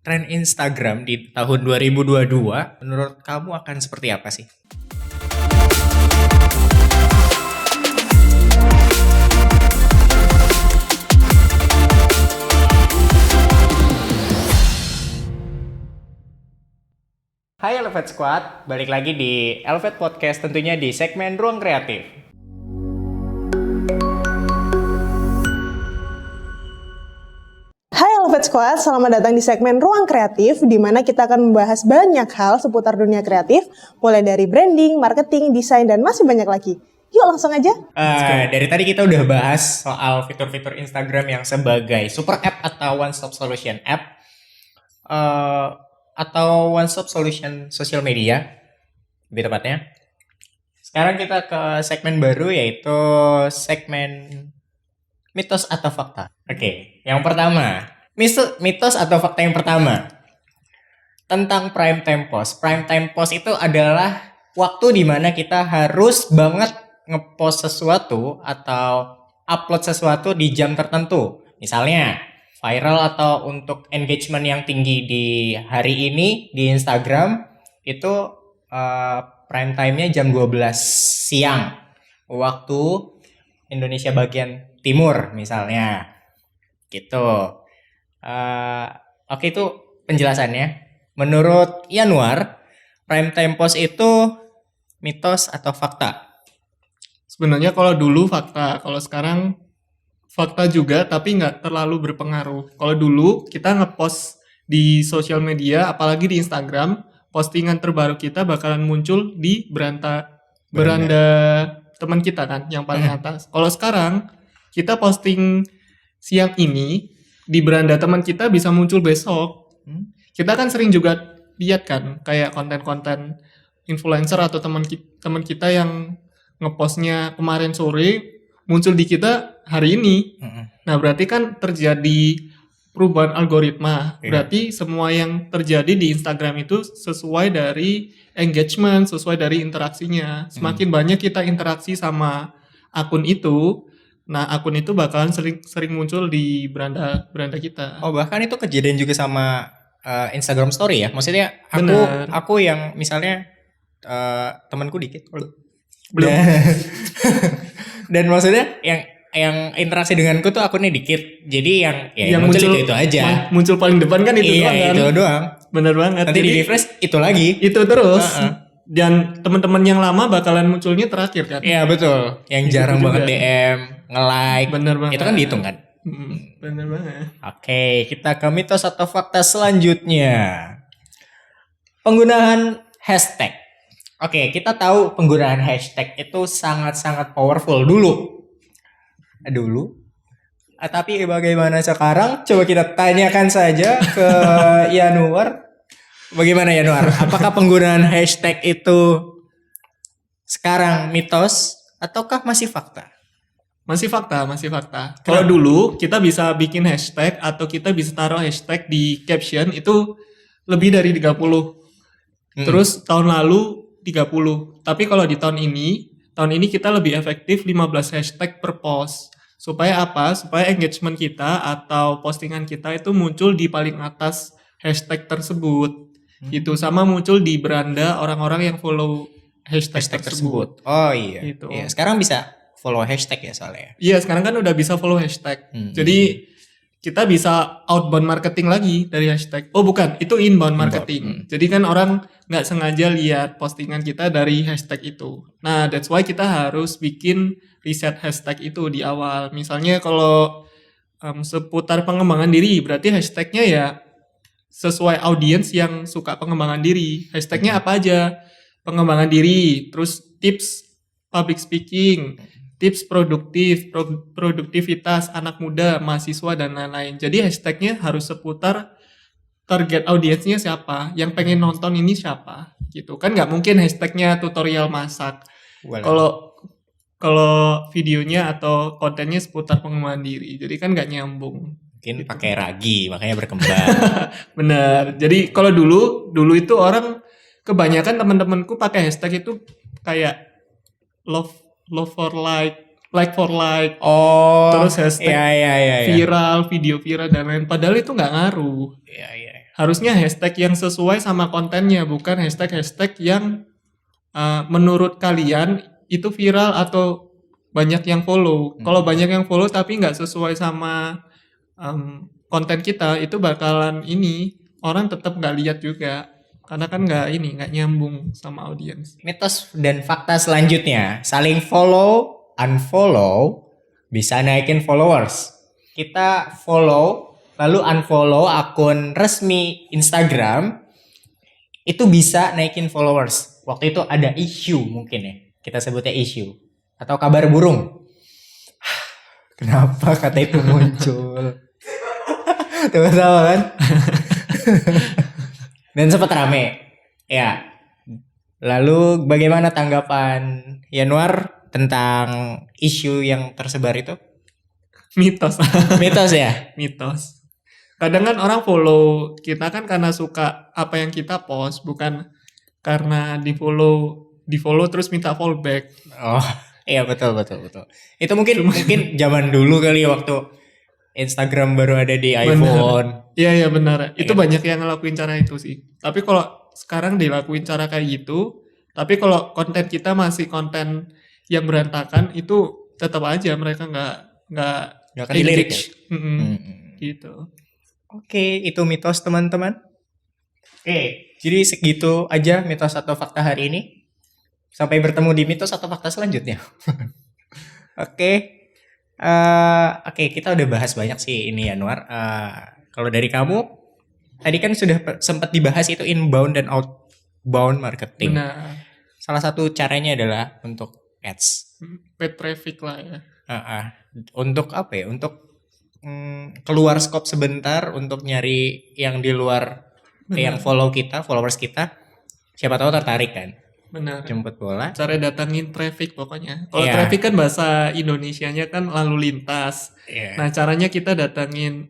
tren Instagram di tahun 2022 menurut kamu akan seperti apa sih? Hai Elevate Squad, balik lagi di Elevate Podcast tentunya di segmen Ruang Kreatif. Hai Elevate Squad, selamat datang di segmen Ruang Kreatif di mana kita akan membahas banyak hal seputar dunia kreatif, mulai dari branding, marketing, desain, dan masih banyak lagi. Yuk langsung aja. Dari tadi kita udah bahas soal fitur-fitur Instagram yang sebagai super app atau one stop solution app. Atau one stop solution social media lebih tepatnya. Sekarang kita ke segmen baru yaitu segmen mitos atau fakta. Oke, yang pertama, mitos atau fakta yang pertama tentang prime time post. Prime time post itu adalah waktu di mana kita harus banget ngepost sesuatu atau upload sesuatu di jam tertentu. Misalnya viral atau untuk engagement yang tinggi di hari ini di Instagram itu prime time-nya jam 12 siang waktu Indonesia bagian timur misalnya gitu. Oke, itu penjelasannya. Menurut Yanuar, prime time post itu mitos atau fakta? Sebenarnya kalau dulu fakta, kalau sekarang fakta juga, tapi nggak terlalu berpengaruh. Kalau dulu kita ngepost di sosial media, apalagi di Instagram, postingan terbaru kita bakalan muncul di beranda teman kita kan, yang paling atas. Kalau sekarang kita posting siang ini di beranda teman kita bisa muncul besok. Kita kan sering juga lihat kan, kayak konten-konten influencer atau teman kita yang ngepostnya kemarin sore muncul di kita hari ini. Nah, berarti kan terjadi perubahan algoritma. Berarti semua yang terjadi di Instagram itu sesuai dari engagement, sesuai dari interaksinya. Semakin banyak kita interaksi sama akun itu, nah akun itu bakalan sering muncul di beranda kita. Oh, bahkan itu kejadian juga sama Instagram Story ya. Maksudnya aku yang misalnya temanku dikit Belum. Dan maksudnya yang interaksi denganku tuh akunnya dikit. Jadi yang muncul itu aja. Muncul paling depan kan itu doang kan? Itu doang. Bener banget. Nanti di refresh itu lagi. Itu terus. Dan teman-teman yang lama bakalan munculnya terakhir kan? Iya betul. Yang Itu jarang juga. banget DM, nge-like. Bener banget. Itu kan dihitung kan? Bener banget. Oke, kita ke mitos atau fakta selanjutnya. Penggunaan hashtag. Oke, kita tahu penggunaan hashtag itu sangat-sangat powerful dulu. Tapi bagaimana sekarang? Coba kita tanyakan saja ke Yanuar. Bagaimana Yanuar? Apakah penggunaan hashtag itu sekarang mitos ataukah masih fakta? Masih fakta. Kalau dulu kita bisa bikin hashtag atau kita bisa taruh hashtag di caption itu lebih dari 30. Terus tahun lalu 30. Tapi kalau di tahun ini kita lebih efektif 15 hashtag per post. Supaya apa? Supaya engagement kita atau postingan kita itu muncul di paling atas hashtag tersebut. Gitu, sama muncul di beranda orang-orang yang follow hashtag tersebut. Oh iya. Gitu. Iya, sekarang bisa follow hashtag ya soalnya. Iya, sekarang kan udah bisa follow hashtag. Jadi kita bisa outbound marketing lagi dari hashtag. Oh bukan, itu inbound marketing. Jadi kan orang nggak sengaja lihat postingan kita dari hashtag itu. Nah, that's why kita harus bikin riset hashtag itu di awal. Misalnya kalau seputar pengembangan diri, berarti hashtagnya ya sesuai audiens yang suka pengembangan diri. Hashtagnya apa aja? Pengembangan diri, terus tips public speaking, tips produktivitas anak muda, mahasiswa, dan lain-lain. Jadi hashtagnya harus seputar target audiensnya siapa, yang pengen nonton ini siapa, gitu. Kan nggak mungkin hashtagnya tutorial masak. Kalau videonya atau kontennya seputar pengembangan diri, jadi kan nggak nyambung. Mungkin pakai ragi, makanya berkembang. Bener. Jadi kalau dulu itu orang kebanyakan teman-temanku pakai hashtag itu kayak love for like for like. Oh. Terus hashtag iya. viral, video viral dan lain. Padahal itu nggak ngaruh. Iya. harusnya hashtag yang sesuai sama kontennya, bukan hashtag-hashtag yang menurut kalian itu viral atau banyak yang follow. Kalau banyak yang follow tapi nggak sesuai sama konten kita, itu bakalan orang tetap nggak lihat juga. Karena kan nggak nyambung sama audiens. Mitos dan fakta selanjutnya, saling follow, unfollow, bisa naikin followers. Kita follow, lalu unfollow akun resmi Instagram, itu bisa naikin followers. Waktu itu ada issue mungkin ya, kita sebutnya issue. Atau kabar burung. Kenapa kata itu muncul? Tahu-tahu kan? Dan sempat rame. Ya. Lalu bagaimana tanggapan Yanuar tentang isu yang tersebar itu? Mitos. Mitos ya? Mitos. Kadang kan orang follow kita kan karena suka apa yang kita post, bukan karena di follow terus minta follow back. Oh, iya betul. Itu mungkin zaman dulu kali waktu Instagram baru ada di iPhone. Iya benar. Itu Iya. banyak yang ngelakuin cara itu sih. Tapi kalau sekarang dilakuin cara kayak gitu, tapi kalau konten kita masih konten yang berantakan, itu tetap aja mereka nggak Nggak akan dilirik ya? engage. Gitu. Oke, itu mitos teman-teman. Oke, jadi segitu aja mitos atau fakta hari ini. Sampai bertemu di mitos atau fakta selanjutnya. Oke. Oke, kita udah bahas banyak sih ini Yanuar. Kalau dari kamu, tadi kan sudah sempat dibahas itu inbound dan outbound marketing. Benar. Salah satu caranya adalah untuk ads. Paid traffic lah ya. Untuk apa ya? Untuk keluar scope sebentar untuk nyari yang di luar yang followers kita. Siapa tahu tertarik kan? Benar. Jemput bola. Cara datangin traffic pokoknya. Kalau Iya. traffic kan bahasa Indonesianya kan lalu lintas. Iya. Nah, caranya kita datangin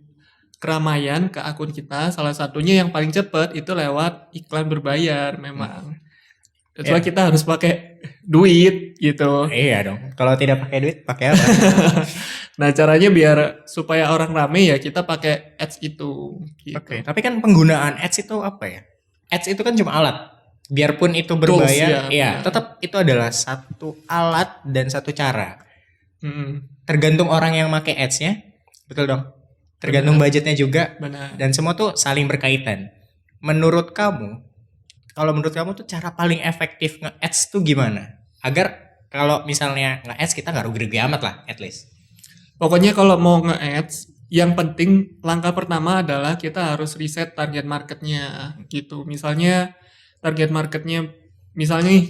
keramaian ke akun kita. Salah satunya yang paling cepat itu lewat iklan berbayar memang. That's why kita harus pakai duit gitu. Iya dong. Kalau tidak pakai duit, pakai apa? Nah, caranya biar supaya orang rame ya kita pakai ads itu. Gitu. Oke. Tapi kan penggunaan ads itu apa ya? Ads itu kan cuma alat. Biarpun itu berbayar, ya, tetap itu adalah satu alat dan satu cara. Mm-mm. Tergantung orang yang pakai ads-nya, betul dong. Tergantung budgetnya juga, Benar. dan semua tuh saling berkaitan. Menurut kamu, kalau menurut kamu tuh cara paling efektif nge-ads tuh gimana? Agar kalau misalnya nge-ads kita nggak rugi-rugi amat lah, at least. Pokoknya kalau mau nge-ads, yang penting langkah pertama adalah kita harus riset target marketnya gitu. Misalnya target marketnya, misalnya nih,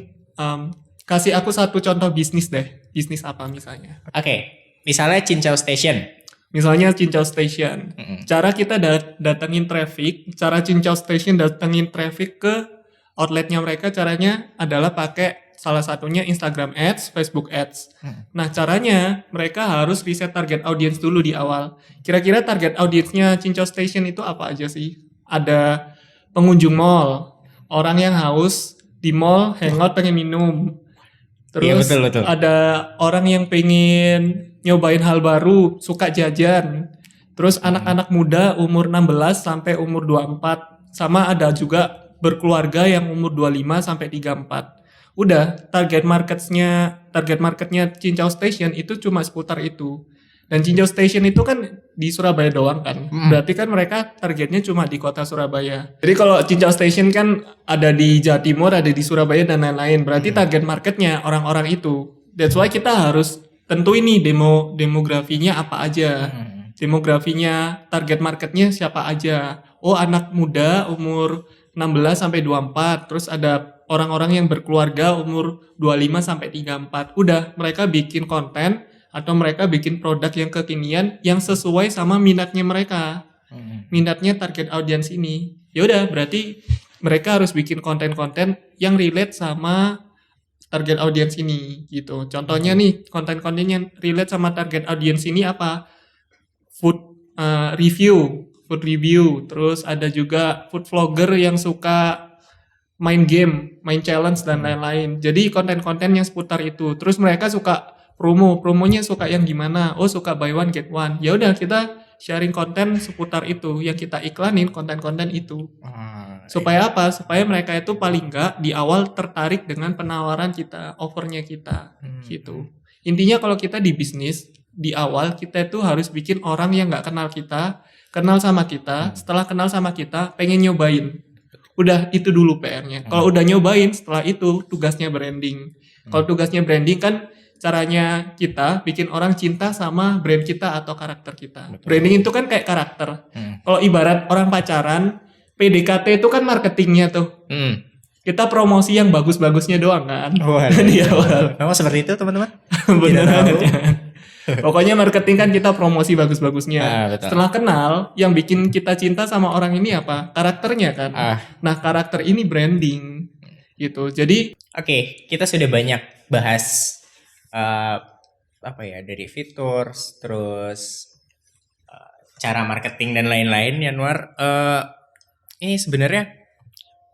kasih aku satu contoh bisnis deh. Bisnis apa misalnya? Oke, misalnya Cincau Station. Misalnya Cincau Station. Cara kita datengin traffic, cara Cincau Station datengin traffic ke outletnya mereka, caranya adalah pakai salah satunya Instagram Ads, Facebook Ads. Nah, caranya mereka harus riset target audience dulu di awal. Kira-kira target audiensnya Cincau Station itu apa aja sih? Ada pengunjung mall, orang yang haus di mall, hangout pengen minum. Terus Iya, betul. ada orang yang pengen nyobain hal baru, suka jajan. Terus anak-anak muda umur 16 sampai umur 24. Sama ada juga berkeluarga yang umur 25 sampai 34. Udah, target marketnya Cincau Station itu cuma seputar itu. Dan Cincau Station itu kan di Surabaya doang kan. Berarti kan mereka targetnya cuma di kota Surabaya. Jadi kalau Cincau Station kan ada di Jawa Timur, ada di Surabaya dan lain-lain. Berarti target marketnya orang-orang itu. That's why kita harus tentu ini demografinya apa aja. Demografinya, target marketnya siapa aja. Oh, anak muda umur 16 sampai 24. Terus ada orang-orang yang berkeluarga umur 25 sampai 34. Udah, mereka bikin konten atau mereka bikin produk yang kekinian yang sesuai sama minatnya mereka. Minatnya target audience ini. Ya udah, berarti mereka harus bikin konten-konten yang relate sama target audience ini gitu. Contohnya nih, konten-konten yang relate sama target audience ini apa? Food review, terus ada juga food vlogger yang suka main game, main challenge dan lain-lain. Jadi konten-konten yang seputar itu. Terus mereka suka promonya suka yang gimana? Oh, suka buy one get one. Ya udah, kita sharing konten seputar itu, yang kita iklanin konten-konten itu. Ah, Supaya apa? Supaya mereka itu paling nggak di awal tertarik dengan penawaran kita, offernya kita, gitu. Intinya kalau kita di bisnis, di awal kita itu harus bikin orang yang nggak kenal kita, kenal sama kita, setelah kenal sama kita, pengen nyobain. Udah itu dulu PR-nya. Kalau udah nyobain, setelah itu tugasnya branding. Kalau tugasnya branding kan caranya kita bikin orang cinta sama brand kita atau karakter kita. Betul. Branding itu kan kayak karakter. Kalau ibarat orang pacaran, PDKT itu kan marketingnya tuh. Kita promosi yang bagus-bagusnya doang kan. Waduh. Di awal. Memang seperti itu teman-teman? Bener Tidak banget tahu. ya. Pokoknya marketing kan kita promosi bagus-bagusnya. Betul. Setelah kenal, yang bikin kita cinta sama orang ini apa? Karakternya kan. Nah, karakter ini branding gitu. Jadi, Oke, kita sudah banyak bahas dari fitur, terus cara marketing dan lain-lain, Yanuar. Ini sebenarnya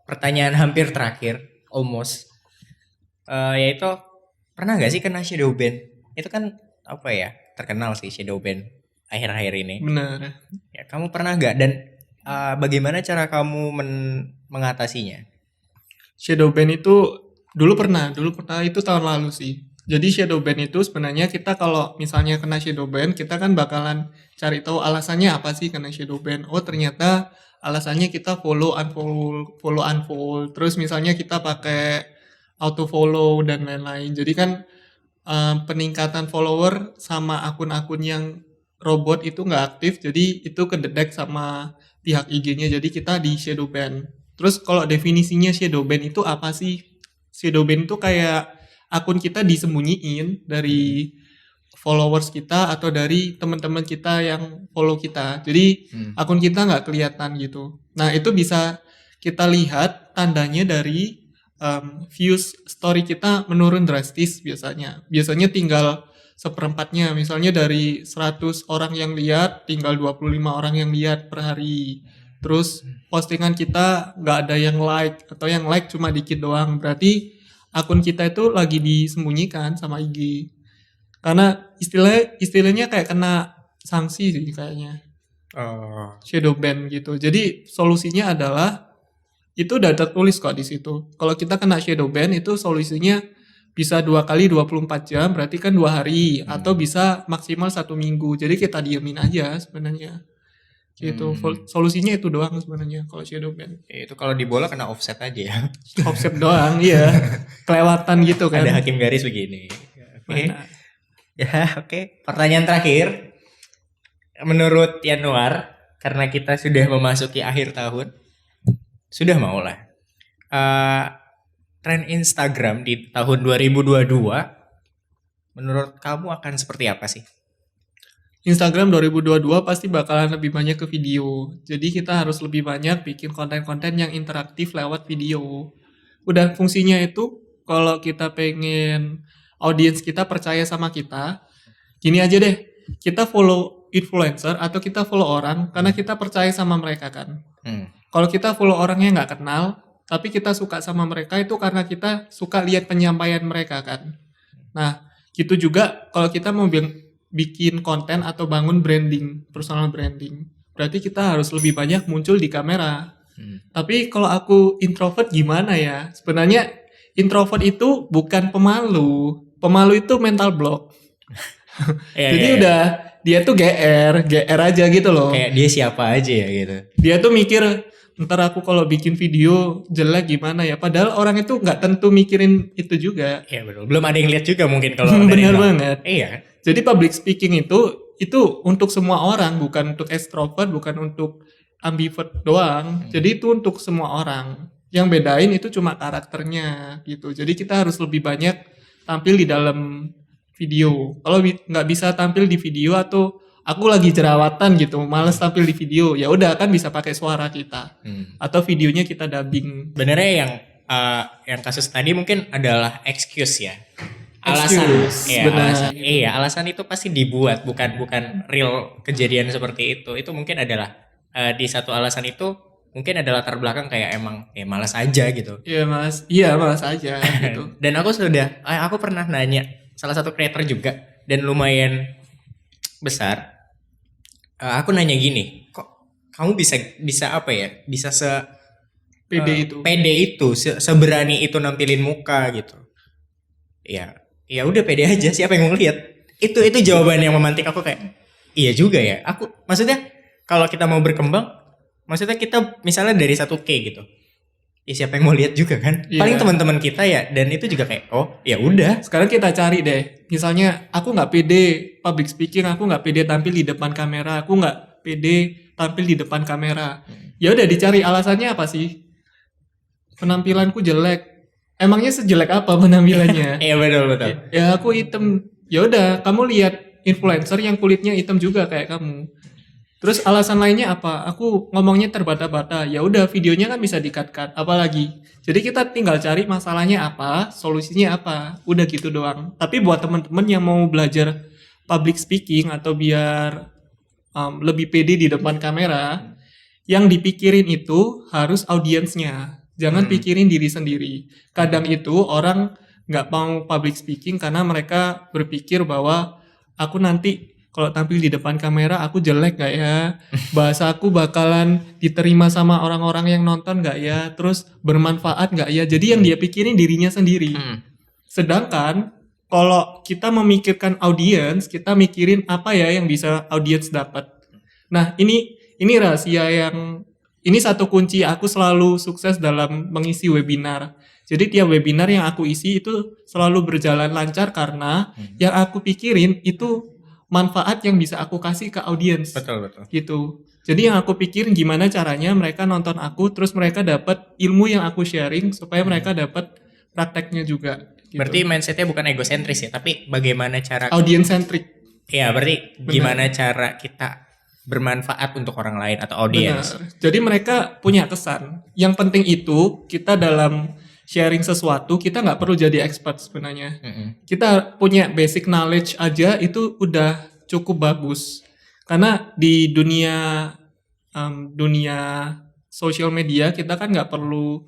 pertanyaan hampir terakhir, almost, yaitu pernah nggak sih kena shadow ban? Itu kan terkenal sih shadow ban akhir-akhir ini. benar. Ya, kamu pernah nggak, dan bagaimana cara kamu mengatasinya? Shadow ban itu dulu pernah itu tahun lalu sih. Jadi shadow ban itu sebenarnya kita kalau misalnya kena shadow ban, kita kan bakalan cari tahu alasannya apa sih kena shadow ban. Oh, ternyata alasannya kita follow unfollow. Terus misalnya kita pakai auto follow dan lain-lain. Jadi kan peningkatan follower sama akun-akun yang robot itu nggak aktif, jadi itu kedetek sama pihak IG-nya, jadi kita di shadow ban. Terus kalau definisinya shadow ban itu apa sih? Shadow ban itu kayak akun kita disembunyiin dari followers kita atau dari teman-teman kita yang follow kita. Jadi akun kita nggak kelihatan gitu. Nah, itu bisa kita lihat tandanya dari views story kita menurun drastis biasanya. Biasanya tinggal seperempatnya. Misalnya dari 100 orang yang lihat, tinggal 25 orang yang lihat per hari. Terus postingan kita nggak ada yang like, atau yang like cuma dikit doang. Berarti akun kita itu lagi disembunyikan sama IG. Karena istilahnya kayak kena sanksi sih kayaknya. Shadow ban gitu. Jadi solusinya adalah itu udah tertulis kok di situ. Kalau kita kena shadow ban itu solusinya bisa 2 kali 24 jam, berarti kan 2 hari, atau bisa maksimal 1 minggu. Jadi kita diemin aja sebenarnya. Gitu. Solusinya itu doang sebenarnya kalau shadow ban. Itu kalau di bola kena offset aja ya. Offset doang, iya. Kelewatan gitu kan. Ada hakim garis begini. Oke. Mana? Ya, oke. Pertanyaan terakhir. Menurut Yanuar, karena kita sudah memasuki akhir tahun, sudah mau lah. Tren Instagram di tahun 2022, menurut kamu akan seperti apa sih? Instagram 2022 pasti bakalan lebih banyak ke video. Jadi kita harus lebih banyak bikin konten-konten yang interaktif lewat video. Udah fungsinya itu kalau kita pengen audiens kita percaya sama kita, gini aja deh, kita follow influencer atau kita follow orang karena kita percaya sama mereka kan. Kalau kita follow orang yang nggak kenal, tapi kita suka sama mereka itu karena kita suka lihat penyampaian mereka kan. Nah, gitu juga kalau kita mau bikin konten atau bangun branding, personal branding. Berarti kita harus lebih banyak muncul di kamera. Tapi kalau aku introvert gimana ya? Sebenarnya introvert itu bukan pemalu. Pemalu itu mental block. Jadi udah dia tuh GR aja gitu loh. Kayak dia siapa aja ya gitu. Dia tuh mikir ntar aku kalau bikin video jelek gimana ya. Padahal orang itu nggak tentu mikirin itu juga. Iya betul. Belum ada yang lihat juga mungkin kalau dari Bener luar. banget. Iya. Jadi public speaking itu untuk semua orang, bukan untuk extrovert, bukan untuk ambivert doang. Jadi itu untuk semua orang. Yang bedain itu cuma karakternya gitu. Jadi kita harus lebih banyak tampil di dalam video. Kalau nggak bisa tampil di video atau aku lagi jerawatan gitu, males tampil di video, ya udah kan bisa pakai suara kita atau videonya kita dubbing. Sebenarnya yang kasus tadi mungkin adalah excuse ya. Alasan, benar. Alasan itu pasti dibuat, bukan real kejadian seperti itu. Itu mungkin adalah di satu alasan itu mungkin ada latar belakang kayak emang malas aja gitu. Iya malas aja gitu. Dan aku pernah nanya salah satu creator juga dan lumayan besar. aku nanya gini, kok kamu bisa bisa apa ya? Bisa PD itu. pede itu, seberani itu nampilin muka gitu. Ya, ya udah pede aja, siapa yang mau lihat? Itu jawaban yang memantik aku kayak iya juga ya. Aku maksudnya kalau kita mau berkembang, maksudnya kita misalnya dari 1K gitu. Ya siapa yang mau lihat juga kan? Iya. Paling teman-teman kita ya, dan itu juga kayak oh, ya udah. Sekarang kita cari deh. Misalnya aku nggak pede public speaking, aku nggak pede tampil di depan kamera, aku nggak pede tampil di depan kamera. Ya udah dicari alasannya apa sih? Penampilanku jelek. Emangnya sejelek apa penampilannya? Iya betul betul. Ya aku hitam. Ya udah, kamu lihat influencer yang kulitnya hitam juga kayak kamu. Terus alasan lainnya apa? Aku ngomongnya terbata-bata. Ya udah, videonya kan bisa di-cut-cut. Apalagi. Jadi kita tinggal cari masalahnya apa, solusinya apa. Udah gitu doang. Tapi buat teman-teman yang mau belajar public speaking atau biar lebih pede di depan kamera, yang dipikirin itu harus audiensnya. Jangan pikirin diri sendiri. Kadang itu orang nggak mau public speaking karena mereka berpikir bahwa aku nanti kalau tampil di depan kamera aku jelek gak ya? Bahasa aku bakalan diterima sama orang-orang yang nonton gak ya? Terus bermanfaat gak ya? Jadi yang dia pikirin dirinya sendiri. Sedangkan kalau kita memikirkan audiens, kita mikirin apa ya yang bisa audiens dapat. Nah, ini rahasia yang ini satu kunci aku selalu sukses dalam mengisi webinar. Jadi tiap webinar yang aku isi itu selalu berjalan lancar karena yang aku pikirin itu manfaat yang bisa aku kasih ke audiens. Betul betul. Gitu. Jadi yang aku pikirin gimana caranya mereka nonton aku terus mereka dapat ilmu yang aku sharing supaya mereka dapat prakteknya juga. Gitu. Berarti mindsetnya bukan egosentris ya, tapi bagaimana cara Audience centric. ya berarti gimana cara kita bermanfaat untuk orang lain atau audiens. Benar. Jadi mereka punya kesan. Yang penting itu kita dalam sharing sesuatu kita nggak perlu jadi expert sebenarnya. Kita punya basic knowledge aja itu udah cukup bagus. Karena di dunia social media kita kan nggak perlu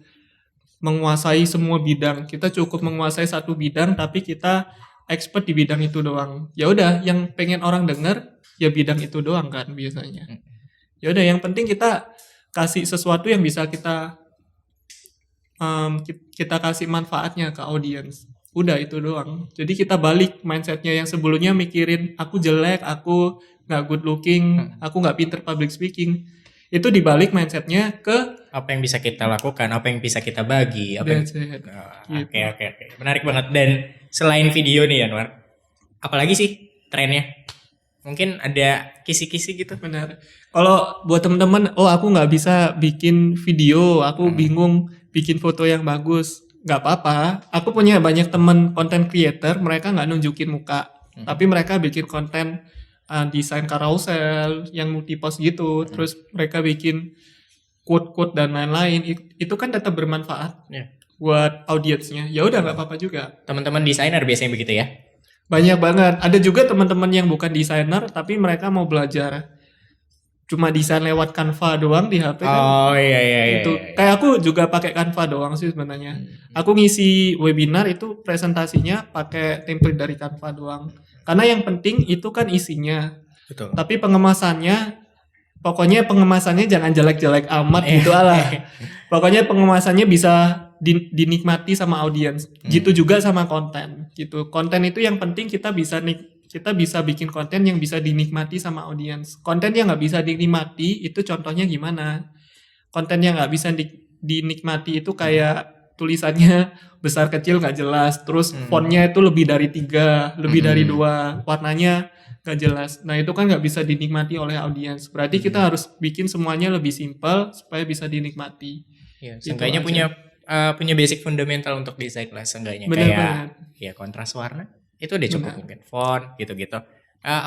menguasai semua bidang. Kita cukup menguasai satu bidang tapi kita expert di bidang itu doang. Ya udah, yang pengen orang denger ya bidang itu doang kan biasanya. Ya udah, yang penting kita kasih sesuatu yang bisa kita kasih manfaatnya ke audiens. Udah itu doang. Jadi kita balik mindsetnya yang sebelumnya mikirin aku jelek, aku nggak good looking, aku nggak pinter public speaking. Itu dibalik mindsetnya ke apa yang bisa kita lakukan, apa yang bisa kita bagi, apa yang... that's it. Oke oke oke. Menarik banget. Dan selain video nih Anwar, apalagi sih trennya? Mungkin ada kisi-kisi gitu. Benar. Kalau buat teman-teman, oh aku nggak bisa bikin video, aku bingung bikin foto yang bagus. Nggak apa-apa. Aku punya banyak teman content creator, mereka nggak nunjukin muka, tapi mereka bikin konten desain carousel yang multi post gitu. Terus mereka bikin quote-quote dan lain-lain. Itu kan tetap bermanfaat buat audiensnya. Ya udah nggak apa-apa juga. Teman-teman desainer biasanya begitu ya. Banyak banget. Ada juga teman-teman yang bukan desainer tapi mereka mau belajar cuma desain lewat Canva doang di HP kan. Oh iya. Itu kayak aku juga pakai Canva doang sih sebenarnya. Aku ngisi webinar itu presentasinya pakai template dari Canva doang. Karena yang penting itu kan isinya. Betul. Tapi pokoknya pengemasannya jangan jelek-jelek amat gitu lah. Pokoknya pengemasannya bisa dinikmati sama audiens. Gitu juga sama konten. Gitu. Konten itu yang penting kita bisa bikin konten yang bisa dinikmati sama audiens. Konten yang nggak bisa dinikmati itu contohnya gimana? Konten yang nggak bisa dinikmati itu kayak tulisannya besar kecil nggak jelas, terus fontnya itu lebih dari 3, lebih dari 2, warnanya nggak jelas. Nah itu kan nggak bisa dinikmati oleh audiens. Berarti kita harus bikin semuanya lebih simpel supaya bisa dinikmati. Ya, Gitu seenggaknya aja. punya basic fundamental untuk desain lah seenggaknya. Benar Kayak banget. ya kontras warna itu udah cukup mungkin. Font gitu-gitu.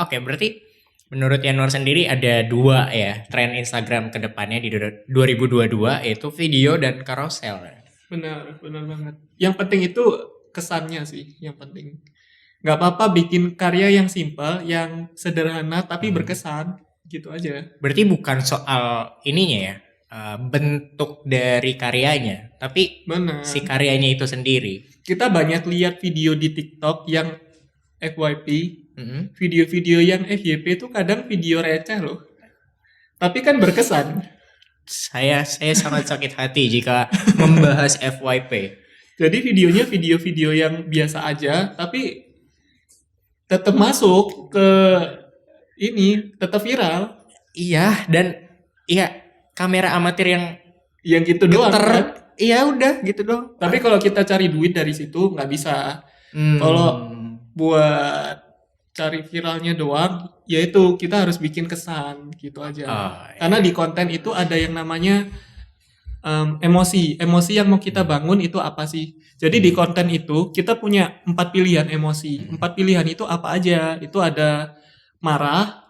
Oke, berarti menurut Yanwar sendiri ada 2 ya tren Instagram ke depannya di 2022 yaitu video dan carousel. Benar banget. Yang penting itu kesannya sih, yang penting. Nggak apa-apa bikin karya yang simpel, yang sederhana tapi berkesan, gitu aja. Berarti bukan soal ininya ya, bentuk dari karyanya, tapi Benar. si karyanya itu sendiri. Kita banyak lihat video di TikTok yang FYP, video-video yang FYP itu kadang video receh loh. Tapi kan berkesan. Saya sangat sakit hati jika membahas FYP. Jadi videonya video-video yang biasa aja, tapi tetap masuk ke ini, tetap viral. Iya, dan iya kamera amatir yang Yang gitu doang geter. kan. Iya udah gitu doang. Tapi kalau kita cari duit dari situ nggak bisa. Kalau buat cari viralnya doang, yaitu kita harus bikin kesan gitu aja. iya. Karena di konten itu ada yang namanya emosi yang mau kita bangun itu apa sih? Jadi di konten itu kita punya 4 pilihan emosi. 4 pilihan itu apa aja? Itu ada marah,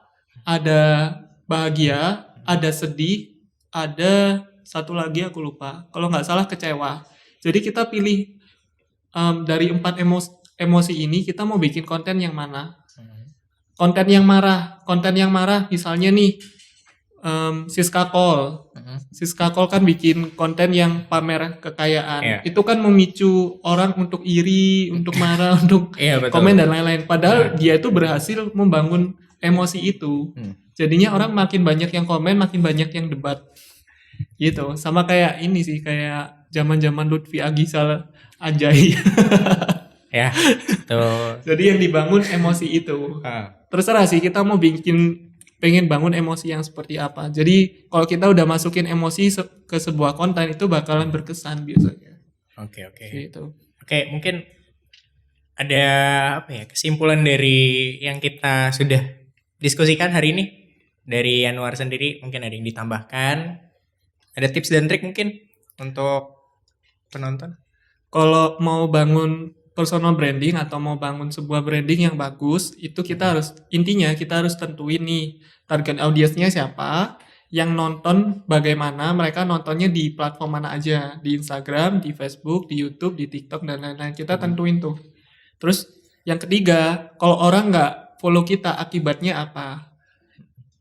ada bahagia, ada sedih, ada satu lagi aku lupa. Kalau nggak salah kecewa. Jadi kita pilih dari 4 emosi ini kita mau bikin konten yang mana? Konten yang marah misalnya nih Siska Call. Siska Call kan bikin konten yang pamer kekayaan. Iya. Itu kan memicu orang untuk iri, untuk marah, untuk Iya, betul. komen dan lain-lain. Padahal dia itu berhasil membangun emosi itu. Jadinya orang makin banyak yang komen, makin banyak yang debat. Gitu. Sama kayak ini sih, kayak zaman-zaman Lutfi Aghisal Anjay. Ya, tuh. Jadi yang dibangun emosi itu. Terserah sih kita mau pengen bangun emosi yang seperti apa. Jadi kalau kita udah masukin emosi ke sebuah konten itu bakalan berkesan biasanya. Oke. Gitu. Oke, mungkin ada apa ya kesimpulan dari yang kita sudah diskusikan hari ini dari Yanuar sendiri, mungkin ada yang ditambahkan, ada tips dan trik mungkin untuk penonton. Kalau mau bangun personal branding atau mau bangun sebuah branding yang bagus, itu kita harus tentuin nih target audiensnya siapa, yang nonton bagaimana, mereka nontonnya di platform mana aja, di Instagram, di Facebook, di YouTube, di TikTok dan lain-lain. Kita tentuin tuh. Terus yang ketiga, kalau orang nggak follow kita, akibatnya apa?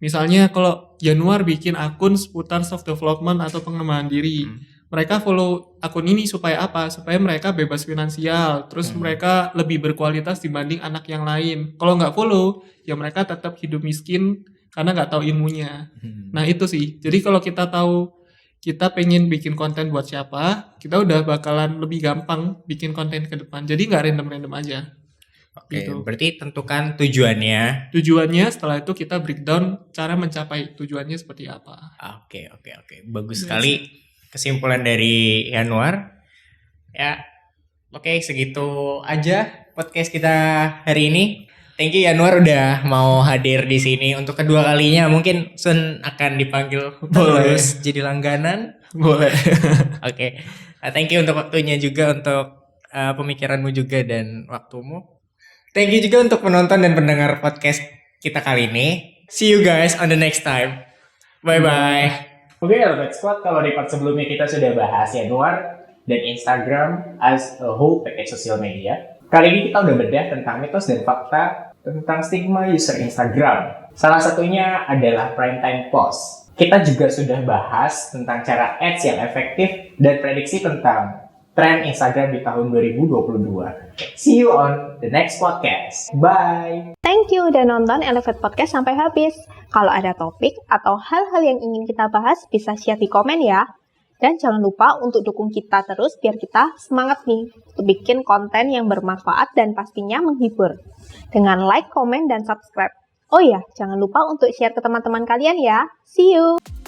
Misalnya kalau Januar bikin akun seputar self development atau pengembangan diri, mereka follow akun ini supaya apa? Supaya mereka bebas finansial, terus mereka lebih berkualitas dibanding anak yang lain. Kalau nggak follow, ya mereka tetap hidup miskin karena nggak tahu ilmunya. Nah itu sih. Jadi kalau kita tahu kita pengen bikin konten buat siapa, kita udah bakalan lebih gampang bikin konten ke depan. Jadi nggak random-random aja. Oke, Gitu. berarti tentukan tujuannya. Tujuannya setelah itu kita breakdown cara mencapai tujuannya seperti apa. Oke. Bagus sekali kesimpulan dari Yanuar. Ya, oke segitu aja podcast kita hari ini. Thank you Yanuar udah mau hadir di sini untuk kedua kalinya. Mungkin Sun akan dipanggil terus jadi langganan. Boleh. Oke. Thank you untuk waktunya juga, untuk pemikiranmu juga dan waktumu. Thank you juga untuk penonton dan pendengar podcast kita kali ini. See you guys on the next time. Bye-bye. Oke, Elevate Squad, kalau di part sebelumnya kita sudah bahas Yanuar dan Instagram as a whole pakai sosial media. Kali ini kita udah bedah tentang mitos dan fakta tentang stigma user Instagram. Salah satunya adalah prime time post. Kita juga sudah bahas tentang cara ads yang efektif dan prediksi tentang tren Instagram di tahun 2022. See you on the next podcast. Bye! Thank you udah nonton Elevate Podcast sampai habis. Kalau ada topik atau hal-hal yang ingin kita bahas, bisa share di komen ya. Dan jangan lupa untuk dukung kita terus biar kita semangat nih untuk bikin konten yang bermanfaat dan pastinya menghibur. Dengan like, komen, dan subscribe. Oh iya, jangan lupa untuk share ke teman-teman kalian ya. See you!